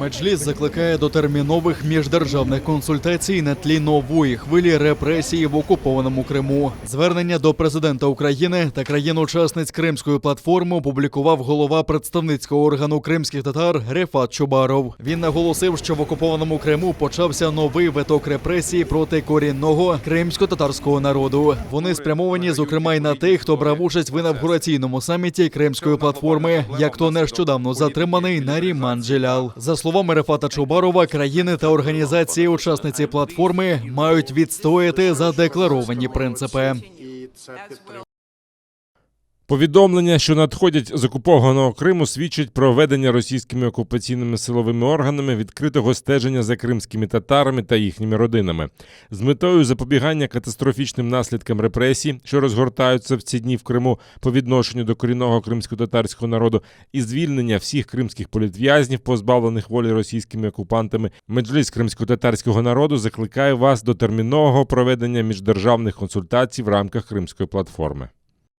Меджліс закликає до термінових міждержавних консультацій на тлі нової хвилі репресій в окупованому Криму. Звернення до президента України та країн-учасниць Кримської платформи опублікував голова представницького органу кримських татар Рефат Чубаров. Він наголосив, що в окупованому Криму почався новий виток репресій проти корінного кримсько-татарського народу. Вони спрямовані, зокрема, й на тих, хто брав участь в інавгураційному саміті Кримської платформи, як то нещодавно затриманий Наріман Джелял. За словами Рефата Чубарова, країни та організації-учасниці платформи мають відстояти задекларовані принципи. Повідомлення, що надходять з окупованого Криму, свідчать про ведення російськими окупаційними силовими органами відкритого стеження за кримськими татарами та їхніми родинами. З метою запобігання катастрофічним наслідкам репресій, що розгортаються в ці дні в Криму по відношенню до корінного кримсько-татарського народу, і звільнення всіх кримських політв'язнів, позбавлених волі російськими окупантами, Меджліс кримсько-татарського народу закликає вас до термінового проведення міждержавних консультацій в рамках Кримської платформи.